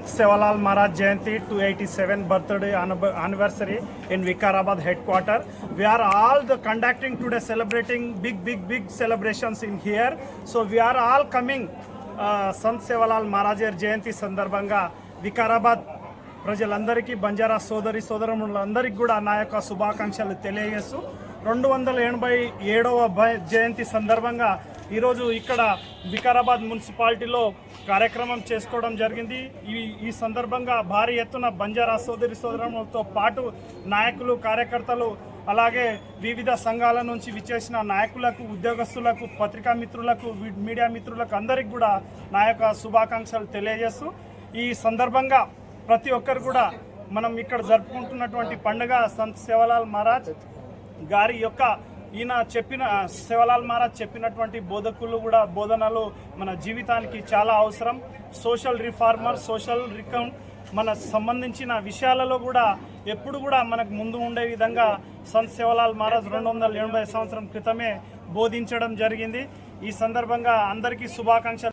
Sevalal Maharaj Jayanti 287 birthday anniversary in Vikarabad headquarter. We are all conducting today, celebrating big celebrations in here. So we are all coming Sant Sevalal Maharaj Jayanti సందర్భంగా వికారాబాద్ ప్రజలందరికీ బంజారా సోదరులందరికీ కూడా నా యొక్క శుభాకాంక్షలు తెలియజేస్తూ 287వ జయంతి సందర్భంగా ఈరోజు ఇక్కడ వికారాబాద్ మున్సిపాలిటీలో కార్యక్రమం చేసుకోవడం జరిగింది. ఈ సందర్భంగా భారీ ఎత్తున బంజారా సోదరులతో పాటు నాయకులు, కార్యకర్తలు, అలాగే వివిధ సంఘాల నుంచి విచ్చేసిన నాయకులకు, ఉద్యోగస్తులకు, పత్రికా మిత్రులకు, మీడియా మిత్రులకు అందరికీ కూడా నా యొక్క శుభాకాంక్షలు తెలియజేస్తూ ఈ సందర్భంగా ప్రతి ఒక్కరు కూడా మనం ఇక్కడ జరుపుకుంటున్నటువంటి పండుగ సంత్ సేవలాల్ మహారాజ్ గారి యొక్క సేవలాల్ మహారాజ్ చెప్పినటువంటి బోధనలు మన జీవితానికి చాలా అవసరం. సోషల్ రిఫార్మర్, సోషల్ రికౌంట్ మన సంబంధించిన విషయాలలో కూడా ఎప్పుడు కూడా మనకు ముందు ఉండే విధంగా సంత్ సేవలాల్ మహారాజ్ 280 సంవత్సరం క్రితమే బోధించడం జరిగింది. ఈ సందర్భంగా అందరికీ శుభాకాంక్షలు.